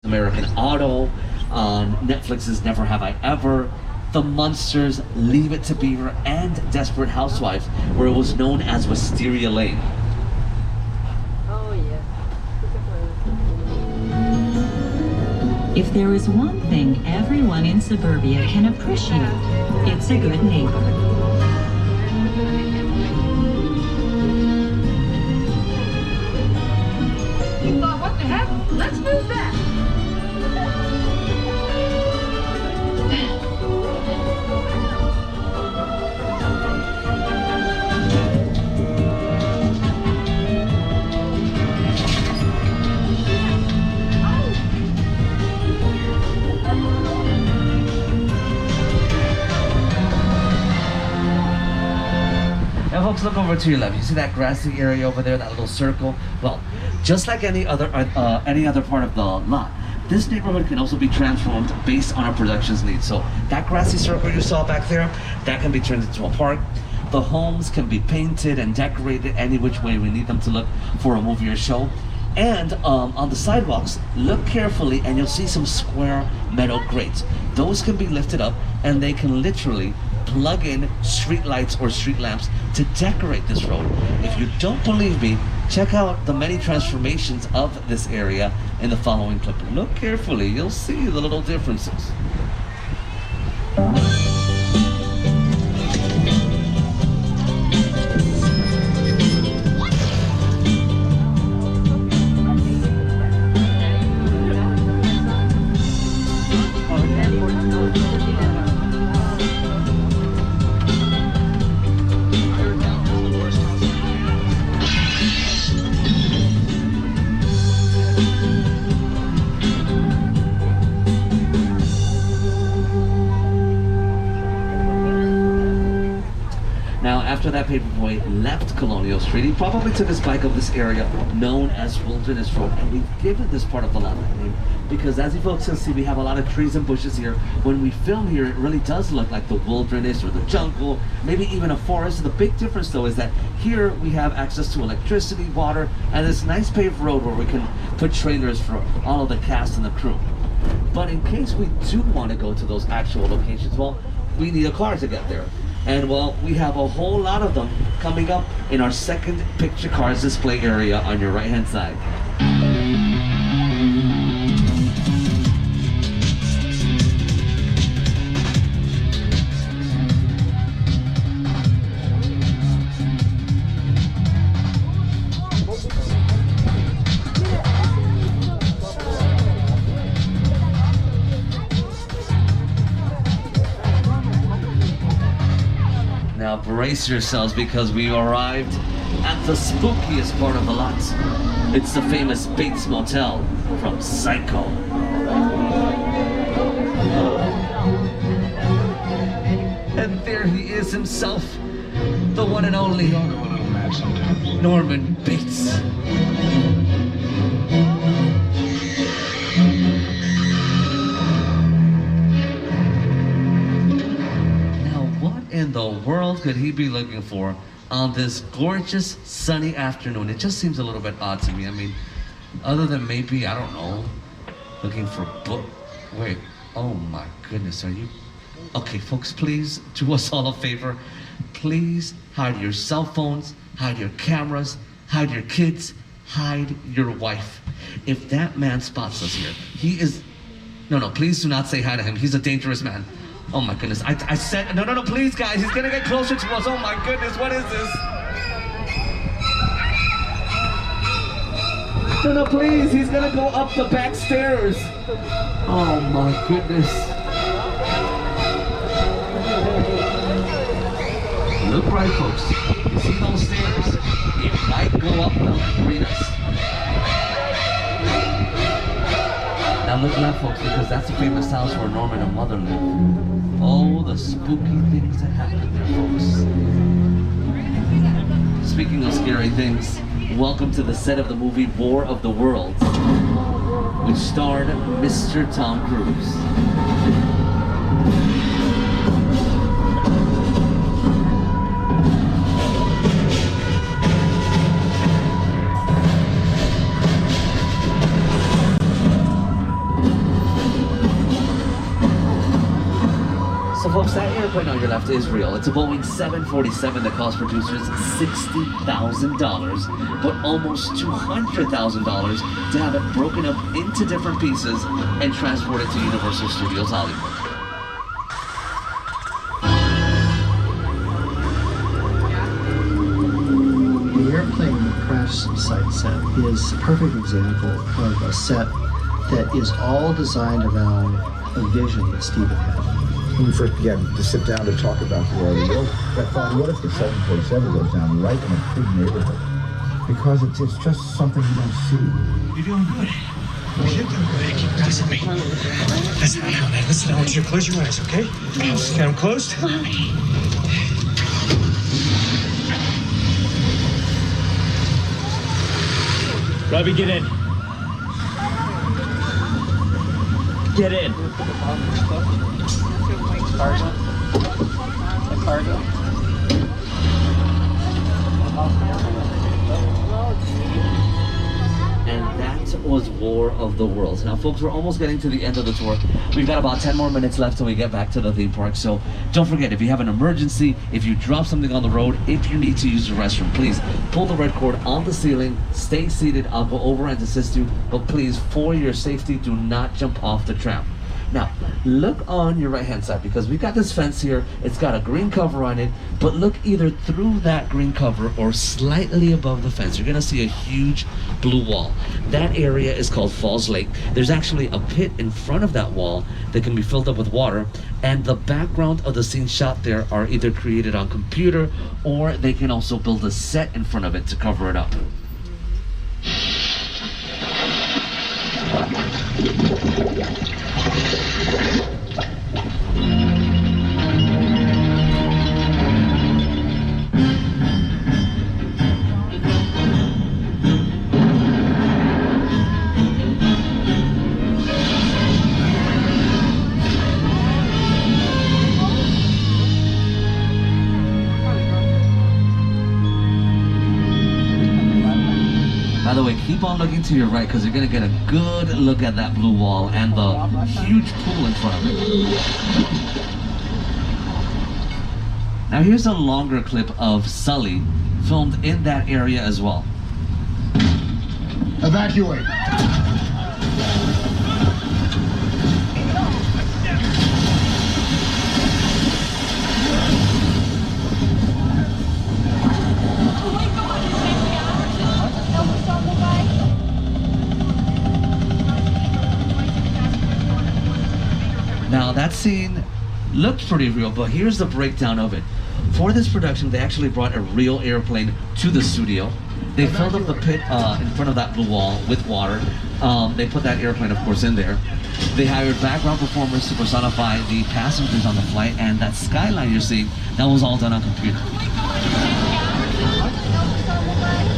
American Auto, on Netflix's Never Have I Ever, The Munsters, Leave It to Beaver, and Desperate Housewives, where it was known as Wisteria Lane. Oh, yeah. If there is one thing everyone in suburbia can appreciate, it's a good neighbor. You thought, what the heck? Let's move that. Now folks, look over to your left. You see that grassy area over there, that little circle? Well, just like any other part of the lot, this neighborhood can also be transformed based on our production's needs. So that grassy circle you saw back there, that can be turned into a park. The homes can be painted and decorated any which way we need them to look for a movie or show. And on the sidewalks, look carefully and you'll see some square metal grates. Those can be lifted up and they can literally plug in street lights or street lamps to decorate this road. If you don't believe me, check out the many transformations of this area in the following clip. Look carefully, you'll see the little differences. After that paperboy left Colonial Street, he probably took his bike up this area known as Wilderness Road, and we've given this part of the lot that name because, as you folks can see, we have a lot of trees and bushes here. When we film here, it really does look like the wilderness or the jungle, maybe even a forest. The big difference though is that here we have access to electricity, water, and this nice paved road where we can put trailers for all of the cast and the crew. But in case we do want to go to those actual locations, well, we need a car to get there. And well, we have a whole lot of them coming up in our second picture cars display area on your right hand side. Now brace yourselves because we arrived at the spookiest part of the lot. It's the famous Bates Motel from Psicho. And there he is himself, the one and only Norman Bates. In the world could he be looking for on this gorgeous sunny afternoon? It just seems a little bit odd to me. I mean, other than maybe, I don't know, looking for book. Wait, oh my goodness, are you? Okay, folks, please do us all a favor. Please hide your cell phones, hide your cameras, hide your kids, hide your wife. If that man spots us here, he is, no, please do not say hi to him. He's a dangerous man. Oh my goodness, I said, no, please guys, he's gonna get closer to us. Oh my goodness, what is this? No, please, he's gonna go up the back stairs. Oh my goodness. Look right, folks. You see those stairs? He might go up them and greet us. Now look left, folks, because that's the famous house where Norman and Mother live. Oh, the spooky things that happen there, folks. Speaking of scary things, welcome to the set of the movie War of the Worlds, which starred Mr. Tom Cruise. So folks, that airplane on your left is real. It's a Boeing 747 that cost producers $60,000, but almost $200,000 to have it broken up into different pieces and transported to Universal Studios Hollywood. The airplane crash site set is a perfect example of a set that is all designed around a vision that Steven had. When we first began to sit down to talk about the area, I thought, what if the 747 goes down right in a big neighborhood? Because it's just something you don't see. You're doing good. You're doing good. Keep pressing me. Listen now, man. Listen, I want you to close your eyes, okay? Got them closed? Robbie, get in. Get in. Cargo. And that was War of the Worlds. Now folks, we're almost getting to the end of the tour. We've got about 10 more minutes left till we get back to the theme park. So don't forget, if you have an emergency, if you drop something on the road, if you need to use the restroom, please pull the red cord on the ceiling, stay seated, I'll go over and assist you, but please, for your safety, do not jump off the tram. Now, look on your right-hand side, because we've got this fence here. It's got a green cover on it, but look either through that green cover or slightly above the fence. You're gonna see a huge blue wall. That area is called Falls Lake. There's actually a pit in front of that wall that can be filled up with water, and the background of the scenes shot there are either created on computer, or they can also build a set in front of it to cover it up. By the way, keep on looking to your right, because you're going to get a good look at that blue wall and the huge pool in front of it. Now here's a longer clip of Sully, filmed in that area as well. Evacuate. Now that scene looked pretty real, but here's the breakdown of it. For this production, they actually brought a real airplane to the studio. They filled up the pit in front of that blue wall with water. They put that airplane, of course, in there. They hired background performers to personify the passengers on the flight, and that skyline you're seeing, that was all done on computer.